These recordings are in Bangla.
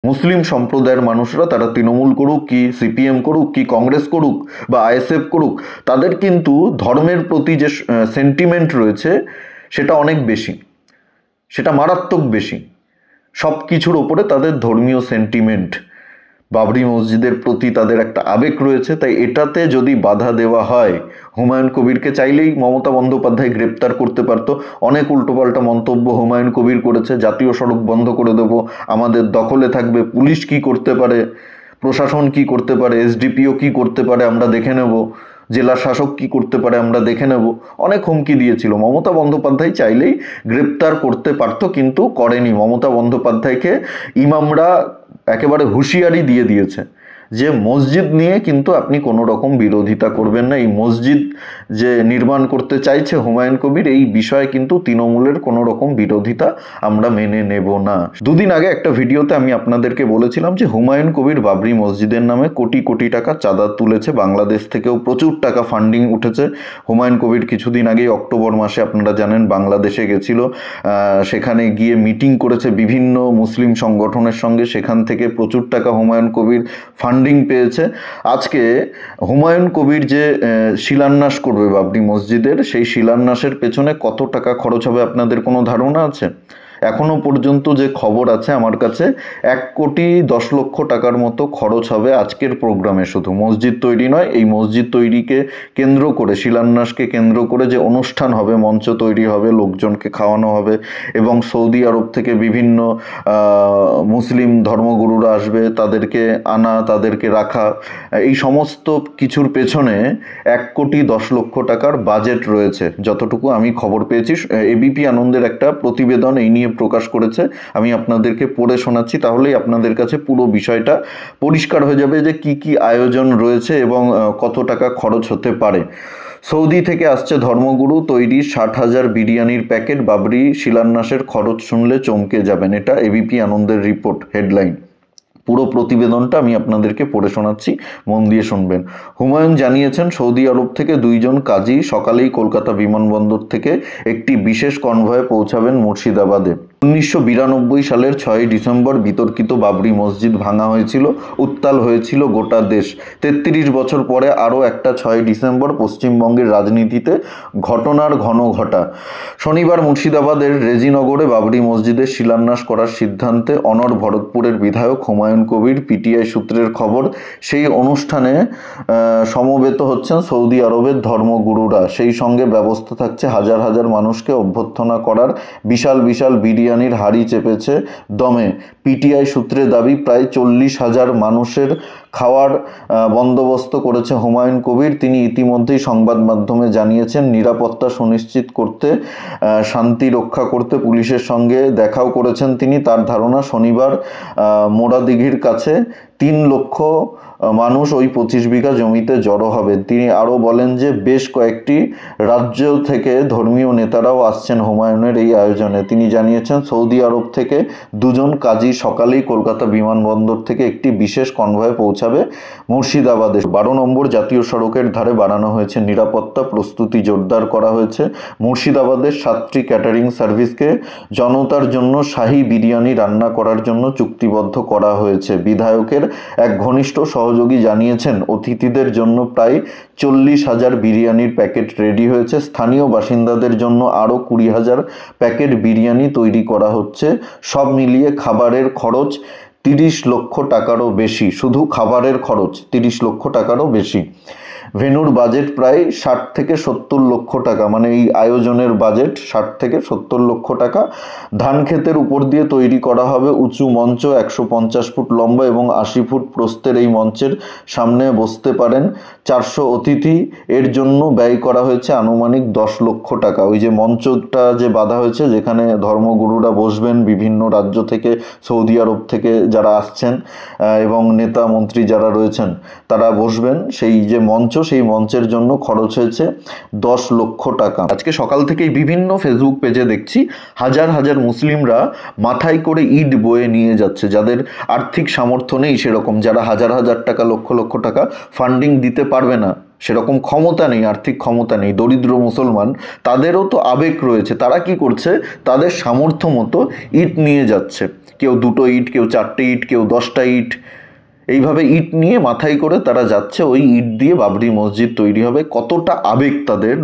মুসলিম সম্প্রদায়ের মানুষরা, তারা তৃণমূল করুক কি সিপিএম করুক কি কংগ্রেস করুক বা আইএসএফ করুক, তাদের কিন্তু ধর্মের প্রতি যে সেন্টিমেন্ট রয়েছে সেটা অনেক বেশি, সেটা মারাত্মক বেশি। সব কিছুর ওপরে তাদের ধর্মীয় সেন্টিমেন্ট, বাবরি মসজিদের প্রতি তাদের একটা আবেগ রয়েছে। তাই এটাতে যদি বাধা দেওয়া হয়, হুমায়ুন কবিরকে চাইলেই মমতা বন্দ্যোপাধ্যায় গ্রেপ্তার করতে পারত। অনেক উল্টোপাল্টা মন্তব্য হুমায়ুন কবির করেছে, জাতীয় সড়ক বন্ধ করে দেবো, আমাদের দখলে থাকবে, পুলিশ কি করতে পারে, প্রশাসন কি করতে পারে, এসডিপিও কি করতে পারে আমরা দেখে নেব, জেলা শাসক কি করতে পারে আমরা দেখে নেব, অনেক হুমকি দিয়েছিল। মমতা বন্দ্যোপাধ্যায় চাইলেই গ্রেপ্তার করতে পারত, কিন্তু করেনি। মমতা বন্দ্যোপাধ্যায়কে ইমামরা একেবারে হুঁশিয়ারি দিয়ে দিয়েছে যে মসজিদ নিয়ে কিন্তু আপনি কোনো রকম বিরোধিতা করবেন না। এই মসজিদ যে নির্মাণ করতে চাইছে হুমায়ুন কবির, এই বিষয়ে কিন্তু তৃণমূলের কোনো রকম বিরোধিতা আমরা মেনে নেব না। দুদিন আগে একটা ভিডিওতে আমি আপনাদেরকে বলেছিলাম যে হুমায়ুন কবির বাবরি মসজিদের নামে কোটি কোটি টাকা চাঁদা তুলেছে, বাংলাদেশ থেকেও প্রচুর টাকা ফান্ডিং উঠেছে। হুমায়ুন কবির কিছুদিন আগেই অক্টোবর মাসে আপনারা জানেন বাংলাদেশে গেছিল, সেখানে গিয়ে মিটিং করেছে বিভিন্ন মুসলিম সংগঠনের সঙ্গে, সেখান থেকে প্রচুর টাকা হুমায়ুন কবির ফান্ডিং পেয়েছে। আজকে হুমায়ুন কবির যে শিলান্যাস করবে বাবরি মসজিদের, সেই শিলান্যাসের পেছনে কত টাকা খরচ হবে আপনাদের কোনো ধারণা আছে? এখনো পর্যন্ত যে খবর আছে আমার কাছে, 1,10,00,000 টাকার মতো খরচ হবে আজকের প্রোগ্রামে। শুধু মসজিদ তৈরি নয়, এই মসজিদ তৈরিকে কেন্দ্র করে, শিলান্যাসকে কেন্দ্র করে যে অনুষ্ঠান হবে, মঞ্চ তৈরি হবে, লোকজনকে খাওয়ানো হবে, এবং সৌদি আরব থেকে বিভিন্ন মুসলিম ধর্মগুরুরা আসবে, তাদেরকে আনা, তাদেরকে রাখা, এই সমস্ত কিছুর পেছনে 1,10,00,000 টাকার বাজেট রয়েছে, যতটুকু আমি খবর পেয়েছি। এবিপি আনন্দের একটা প্রতিবেদন এই নিয়ে প্রকাশ করেছে, আমি আপনাদেরকে পড়ে শোনাচ্ছি, তাহলেই আপনাদের কাছে পুরো বিষয়টা পরিষ্কার হয়ে যাবে যে কি কি আয়োজন রয়েছে এবং কত টাকা খরচ হতে পারে। সৌদি থেকে আসছে ধর্মগুরু, তৈরি 60,000 বিরিয়ানির প্যাকেট, বাবরি শিলান্যাসের খরচ শুনলে চমকে যাবেন। এটা এবিপি আনন্দের রিপোর্ট, হেডলাইন। পুরো প্রতিবেদনটা আমি আপনাদেরকে পড়ে শোনাচ্ছি, মন দিয়ে শুনবেন। হুমায়ুন জানিয়েছেন সৌদি আরব থেকে 2 জন কাজী সকালেই কলকাতা বিমানবন্দর থেকে একটি বিশেষ কনভয়ে পৌঁছাবেন মুর্শিদাবাদে। 1992 সালের 6 ডিসেম্বর বিতর্কিত বাবরি মসজিদ ভাঙা হয়েছিল, উত্তাল হয়েছিল গোটা দেশ। 33 বছর পরে আরও একটা 6 ডিসেম্বর পশ্চিমবঙ্গের রাজনীতিতে ঘটনার ঘন ঘটা। শনিবার মুর্শিদাবাদের রেজিনগরে বাবরি মসজিদের শিলান্যাস করার সিদ্ধান্তে অনড় ভরতপুরের বিধায়ক হুমায়ুন কবির। পিটিআই সূত্রের খবর, সেই অনুষ্ঠানে সমবেত হচ্ছেন সৌদি আরবের ধর্মগুরুরা, সেই সঙ্গে ব্যবস্থা থাকছে হাজার হাজার মানুষকে অভ্যর্থনা করার। বিশাল বিশাল বিরিয়ানির হাড়ি চেপেছে দমে। পিটিআই সূত্রে দাবি, প্রায় 40,000 মানুষের খাওয়ার বন্দোবস্ত করেছে হুমায়ুন কবির। তিনি ইতিমধ্যেই সংবাদ মাধ্যমে জানিয়েছেন নিরাপত্তা সুনিশ্চিত করতে, শান্তি রক্ষা করতে পুলিশের সঙ্গে দেখাও করেছেন তিনি। তার ধারণা শনিবার মোড়াদিঘির কাছে 3 লক্ষ মানুষ ওই 25 বিঘা জমিতে জড়ো হবে। তিনি আরও বলেন যে বেশ কয়েকটি রাজ্য থেকে ধর্মীয় নেতারাও আসছেন হুমায়ুনের এই আয়োজনে। তিনি জানিয়েছেন সৌদি আরব থেকে 2 জন কাজী সকালেই কলকাতা বিমানবন্দর থেকে একটি বিশেষ কনভয়ে পৌঁছাবে মুর্শিদাবাদে। 12 নম্বর জাতীয় সড়কের ধারে বাড়ানো হয়েছে নিরাপত্তা, প্রস্তুতি জোরদার করা হয়েছে। মুর্শিদাবাদের 7টি ক্যাটারিং সার্ভিসকে জনতার জন্য শাহী বিরিয়ানি রান্না করার জন্য চুক্তিবদ্ধ করা হয়েছে। বিধায়কের এক ঘনিষ্ঠ সহযোগী জানিয়েছেন অতিথিদের জন্য প্রায় 40,000 বিরিয়ানির প্যাকেট রেডি হয়েছে। স্থানীয় বাসিন্দাদের জন্য আরও 20,000 প্যাকেট বিরিয়ানি তৈরি করা হচ্ছে। সব মিলিয়ে খাবারের খরচ 30 লক্ষ টাকারও বেশি। শুধু খাবারের খরচ 30 লক্ষ টাকারও বেশি। ভেন্যুর বাজেট প্রায় 60 থেকে 70 লক্ষ টাকা, মানে এই আয়োজনের বাজেট 60 থেকে 70 লক্ষ টাকা। ধান ক্ষেতের উপর দিয়ে তৈরি করা হবে উঁচু মঞ্চ, 150 ফুট লম্বা এবং 80 ফুট প্রস্থের। এই মঞ্চের সামনে বসতে পারেন 400 অতিথি। এর জন্য ব্যয় করা হয়েছে আনুমানিক 10 লক্ষ টাকা। ওই যে মঞ্চটা যে বাঁধা হয়েছে, যেখানে ধর্মগুরুরা বসবেন, বিভিন্ন রাজ্য থেকে, সৌদি আরব থেকে যারা আসছেন এবং নেতা মন্ত্রী যারা রয়েছেন তারা বসবেন, সেই যে মঞ্চ, সেই মঞ্চের জন্য খরচ হয়েছে 10 লক্ষ টাকা। আজকে সকাল থেকেই বিভিন্ন ফেসবুক পেজে দেখছি হাজার হাজার মুসলিমরা মাথায় করে ইট বয়ে নিয়ে যাচ্ছে, যাদের আর্থিক সামর্থ্য নেই সেরকম, যারা হাজার হাজার টাকা, লক্ষ লক্ষ টাকা ফান্ডিং দিতে পারবে না, সেরকম ক্ষমতা নেই, আর্থিক ক্ষমতা নেই, দরিদ্র মুসলমান, তাদেরও তো আবেগ রয়েছে। তারা কি করছে, তাদের সামর্থ্য মতো ইট নিয়ে যাচ্ছে, কেউ 2টো ইট, কেউ 4টে ইট, কেউ 10টা ইট, এইভাবে ইট নিয়ে মাথায় করে তারা যাচ্ছে। ওই ইট দিয়ে বাবরি মসজিদ তৈরি হবে। কতটা আবেগ তাদের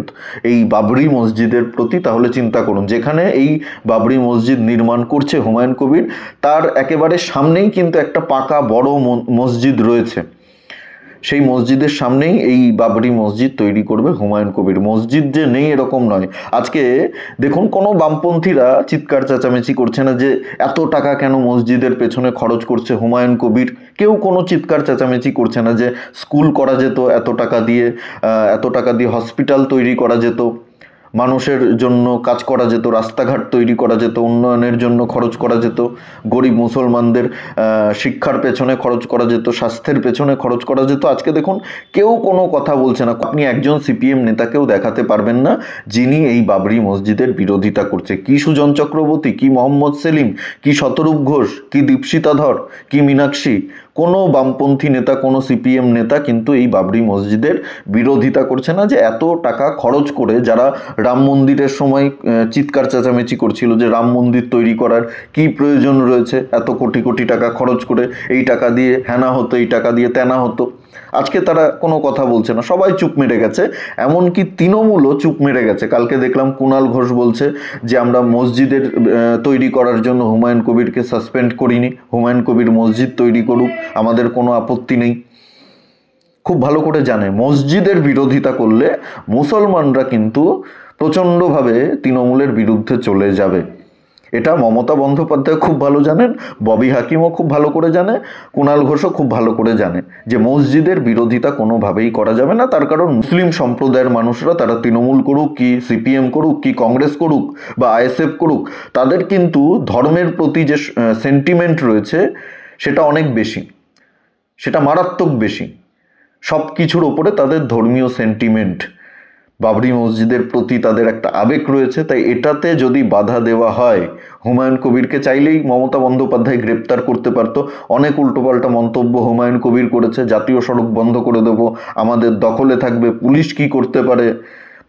এই বাবরি মসজিদের প্রতি, তাহলে চিন্তা করুন। যেখানে এই বাবরি মসজিদ নির্মাণ করছে হুমায়ুন কবির, তার একেবারে সামনেই কিন্তু একটা পাকা বড় মসজিদ রয়েছে। সেই মসজিদের সামনেই এই বাবরি মসজিদ তৈরি করবে হুমায়ুন কবির। মসজিদ যে নেই এরকম নয়। আজকে দেখুন, কোনো বামপন্থীরা চিৎকার চেঁচামেচি করছে না যে এত টাকা কেন মসজিদের পেছনে খরচ করছে হুমায়ুন কবির। কেউ কোনো চিৎকার চেঁচামেচি করছে না যে স্কুল করা যেত এত টাকা দিয়ে, হসপিটাল তৈরি করা যেত, মানুষের জন্য কাজ করা যেত, রাস্তাঘাট তৈরি করা যেত, উন্নয়নের জন্য খরচ করা যেত, গরিব মুসলমানদের শিক্ষার পেছনে খরচ করা যেত, স্বাস্থ্যের পেছনে খরচ করা যেত। আজকে দেখুন, কেউ কোনো কথা বলছে না। আপনি একজন সিপিএম নেতাকেও দেখাতে পারবেন না যিনি এই বাবরি মসজিদের বিরোধিতা করছে। কি সুজন চক্রবর্তী, কি মোহাম্মদ সেলিম, কি শতরূপ ঘোষ, কি দীপশিতা ধর, কি মীনাক্ষী, কোনো বামপন্থী নেতা, কোনো সিপিএম নেতা কিন্তু এই বাবরি মসজিদের বিরোধিতা করছে না। যে এত টাকা খরচ করে, যারা রাম মন্দিরের সময় চিৎকার চেঁচামেচি করছিল যে রাম মন্দির তৈরি করার কি প্রয়োজন রয়েছে, এত কোটি কোটি টাকা খরচ করে, এই টাকা দিয়ে হ্যানা হতো, এই টাকা দিয়ে ত্যানা হতো, আজকে তারা কোনো কথা বলছে না, সবাই চুপ মেরে গেছে। এমনকি তৃণমূলও চুপ মেরে গেছে। কালকে দেখলাম কুণাল ঘোষ বলছে যে আমরা মসজিদের তৈরি করার জন্য হুমায়ুন কবিরকে সাসপেন্ড করিনি, হুমায়ুন কবির মসজিদ তৈরি করুক, আমাদের কোনো আপত্তি নেই। খুব ভালো করে জানে মসজিদের বিরোধিতা করলে মুসলমানরা কিন্তু প্রচণ্ডভাবে তৃণমূলের বিরুদ্ধে চলে যাবে। এটা মমতা বন্দ্যোপাধ্যায় খুব ভালো জানেন, ববি হাকিমও খুব ভালো করে জানে, কুণাল ঘোষও খুব ভালো করে জানে যে মসজিদের বিরোধিতা কোনোভাবেই করা যাবে না। তার কারণ মুসলিম সম্প্রদায়ের মানুষরা, তারা তৃণমূল করুক, কি সিপিএম করুক, কি কংগ্রেস করুক বা আইএসএফ করুক, তাদের কিন্তু ধর্মের প্রতি যে সেন্টিমেন্ট রয়েছে সেটা অনেক বেশি, সেটা মারাত্মক বেশি। সব কিছুর ওপরে তাদের ধর্মীয় সেন্টিমেন্ট, বাবরি মসজিদের প্রতি তাদের একটা আবেগ রয়েছে। তাই এটাতে যদি বাধা দেওয়া হয়, হুমায়ুন কবিরকে চাইলেই মমতা বন্দ্যোপাধ্যায় গ্রেপ্তার করতে পারতো। অনেক উল্টোপাল্টা মন্তব্য হুমায়ুন কবির করেছে, জাতীয় সড়ক বন্ধ করে দেব, আমাদের দখলে থাকবে, পুলিশ কি করতে পারে,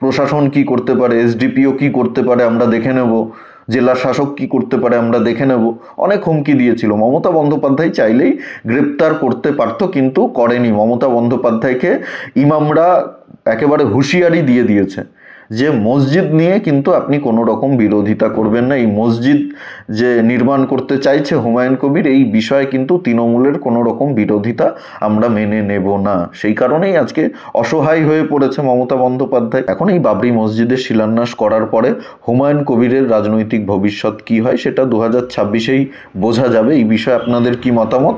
প্রশাসন কি করতে পারে, এসডিপিও কি করতে পারে আমরা দেখে নেব, জেলা শাসক কি করতে পারে আমরা দেখে নেব, অনেক হুমকি দিয়েছিল। মমতা বন্দ্যোপাধ্যায় চাইলেই গ্রেপ্তার করতে পারতো, কিন্তু করেনি। মমতা বন্দ্যোপাধ্যায়কে ইমামরা একেবারে হুঁশিয়ারি দিয়ে দিয়েছে যে মসজিদ নিয়ে কিন্তু আপনি কোনো রকম বিরোধিতা করবেন না। এই মসজিদ যে নির্মাণ করতে চাইছে হুমায়ুন কবির, এই বিষয়ে কিন্তু তৃণমূলের কোনো রকম বিরোধিতা আমরা মেনে নেব না। সেই কারণেই আজকে অসহায় হয়ে পড়েছে মমতা বন্দ্যোপাধ্যায়। এখন এই বাবরি মসজিদের শিলান্যাস করার পরে হুমায়ুন কবিরের রাজনৈতিক ভবিষ্যৎ কি হয় সেটা 2026-এই বোঝা যাবে। এই বিষয়ে আপনাদের কি মতামত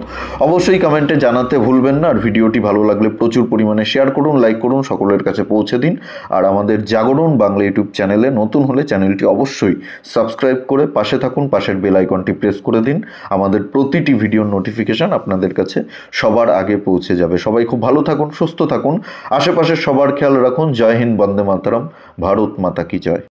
অবশ্যই কমেন্টে জানাতে ভুলবেন না। আর ভিডিওটি ভালো লাগলে প্রচুর পরিমাণে শেয়ার করুন, লাইক করুন, সকলের কাছে পৌঁছে দিন। আর আমাদের জাগরণ বাংলা ইউটিউব চ্যানেলে নতুন হলে চ্যানেলটি অবশ্যই সাবস্ক্রাইব করে পাশে থাকুন, পাশের বেল আইকনটি প্রেস করে দিন। আমাদের প্রতিটি ভিডিওর নোটিফিকেশন আপনাদের কাছে সবার আগে পৌঁছে যাবে। সবাই খুব ভালো থাকুন, সুস্থ থাকুন, আশেপাশের সবার খেয়াল রাখুন। জয় হিন্দ, বন্দে মাতরম, ভারত মাতা কি জয়।